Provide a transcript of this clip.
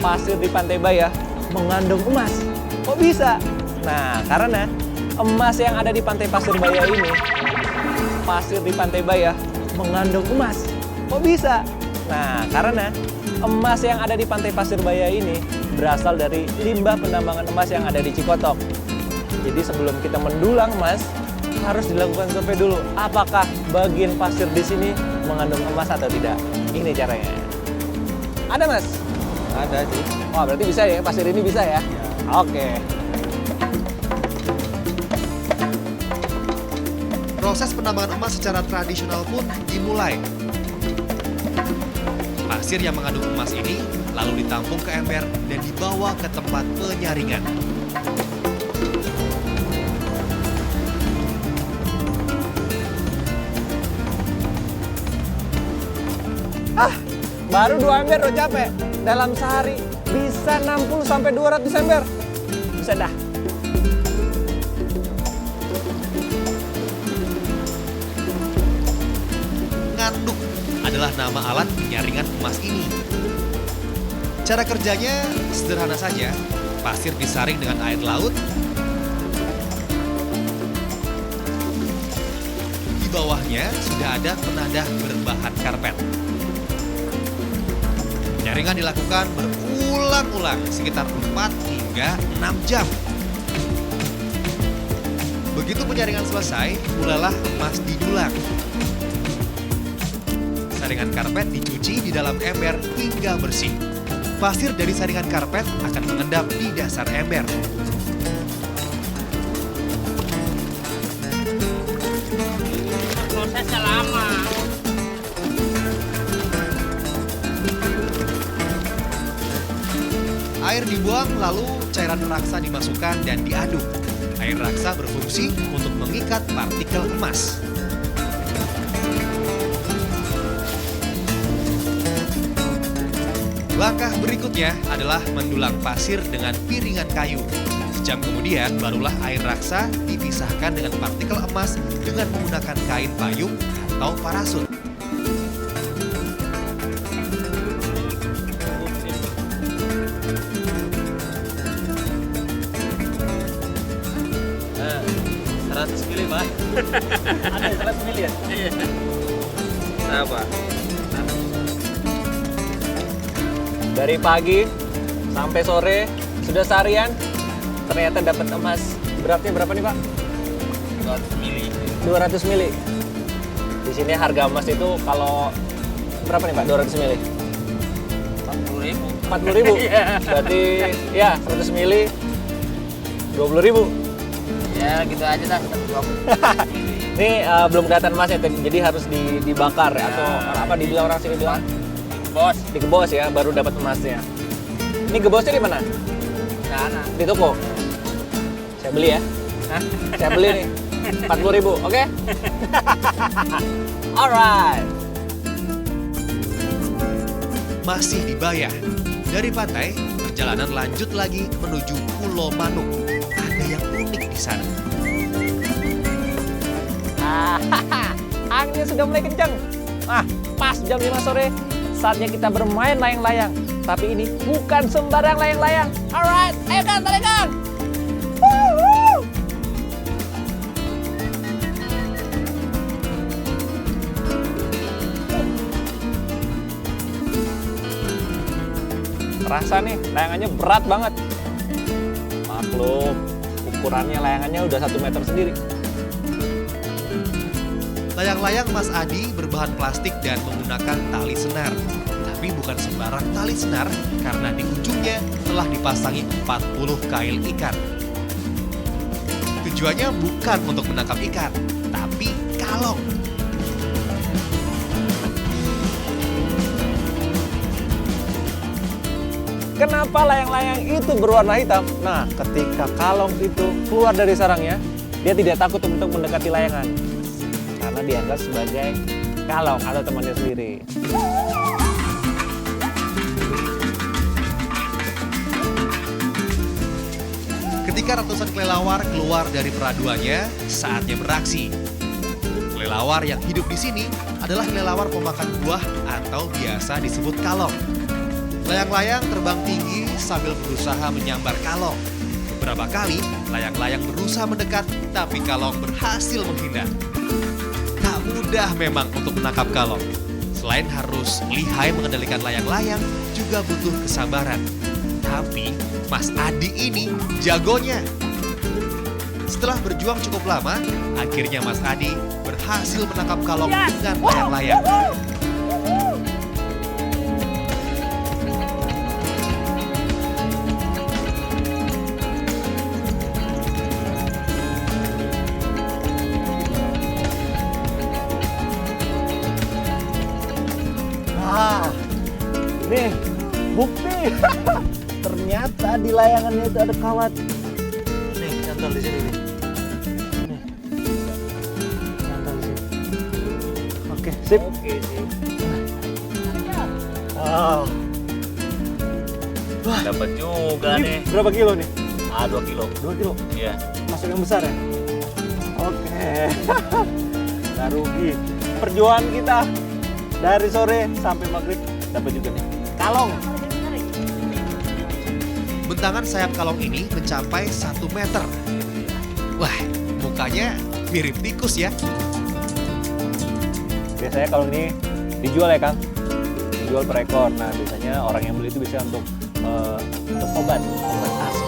pasir di Pantai Bayah mengandung emas. Kok bisa? Nah, karena emas yang ada di Pantai Pasir Bayah ini, pasir di Pantai Bayah mengandung emas. Kok bisa? Nah, karena emas yang ada di Pantai Pasir Bayah ini berasal dari limbah penambangan emas yang ada di Cikotok. Jadi sebelum kita mendulang emas, harus dilakukan survei dulu. Apakah bagian pasir di sini mengandung emas atau tidak? Ini caranya. Ada, Mas? Ada sih. Wah, berarti bisa ya? Pasir ini bisa ya? Oke. Proses penambangan emas secara tradisional pun dimulai. Pasir yang mengandung emas ini lalu ditampung ke ember dan dibawa ke tempat penyaringan. Baru 2 ember udah capek. Dalam sehari bisa 60 sampai 200 ember. Bisa dah. Nganduk adalah nama alat penyaringan emas ini. Cara kerjanya sederhana saja. Pasir disaring dengan air laut. Di bawahnya sudah ada penadah berbahan karpet. Penyaringan dilakukan berulang-ulang sekitar 4 hingga 6 jam. Begitu penyaringan selesai, mulailah emas didulang. Saringan karpet dicuci di dalam ember hingga bersih. Pasir dari saringan karpet akan mengendap di dasar ember. Prosesnya lama. Air dibuang lalu cairan raksa dimasukkan dan diaduk. Air raksa berfungsi untuk mengikat partikel emas. Langkah berikutnya adalah mendulang pasir dengan piringan kayu. Sejam kemudian barulah air raksa dipisahkan dengan partikel emas dengan menggunakan kain payung atau parasut. Nah, 100 mili, Pak. Ada 100 mili ya? Iya. Apa? Dari pagi sampai sore sudah seharian, ternyata dapat emas. Beratnya berapa nih, Pak? 200 mili. 200 mili. Di sini harga emas itu kalau berapa nih, Pak? 200 mili. 40.000. 40.000. Iya. Berarti ya 100 mili 20.000. Ya gitu aja dah. 20 Ini belum kelihatan emasnya, jadi harus dibakar Ya. atau apa dibilang orang sini bilang? Bos. Digebos ya, baru dapat emasnya. Ini gebosnya di mana? Sana. Di toko. Saya beli ya. Hah? Saya beli nih. 40.000, oke? Alright. Masih di Bayah. Dari pantai, perjalanan lanjut lagi menuju Pulau Manuk. Ada yang unik di sana. Anginnya sudah mulai kencang. Pas jam 5 sore, saatnya kita bermain layang-layang. Tapi ini bukan sembarang layang-layang. Alright, ayo Kang, tarik Kang. Woo! Terasa nih, layangannya berat banget. Maklum, ukurannya layangannya udah 1 meter sendiri. Layang-layang Mas Adi berbahan plastik dan menggunakan tali senar. Tapi bukan sembarang tali senar karena di ujungnya telah dipasangi 40 kail ikan. Tujuannya bukan untuk menangkap ikan, tapi kalong. Kenapa layang-layang itu berwarna hitam? Nah, ketika kalong itu keluar dari sarangnya, dia tidak takut untuk mendekati layangan. Karena dianggap sebagai kalong atau temannya sendiri. Ketika ratusan kelelawar keluar dari peraduannya, saatnya beraksi. Kelelawar yang hidup di sini adalah kelelawar pemakan buah atau biasa disebut kalong. Layang-layang terbang tinggi sambil berusaha menyambar kalong. Beberapa kali layang-layang berusaha mendekat, tapi kalong berhasil menghindar. Tak mudah memang untuk menangkap kalong. Selain harus lihai mengendalikan layang-layang, juga butuh kesabaran. Tapi Mas Adi ini jagonya. Setelah berjuang cukup lama, akhirnya Mas Adi berhasil menangkap kalong dengan layang-layang. Ah, nih bukti. Ternyata di layangannya itu ada kawat. Nih, cantol di sini nih. Nih. Cantol di sini. Oke, sip. Oke sih. Wow. Dapat juga Ini nih. berapa kilo nih? 2 kilo. 2 kilo. Iya. Masuk yang besar ya? Oke. Nggak rugi. Perjuangan kita dari sore sampai maghrib dapat juga nih kalong. Bentangan sayap kalong ini mencapai 1 meter. Wah, mukanya mirip tikus ya. Biasanya kalau ini dijual ya Kang, dijual per ekor. Nah biasanya orang yang beli itu bisa untuk obat asam.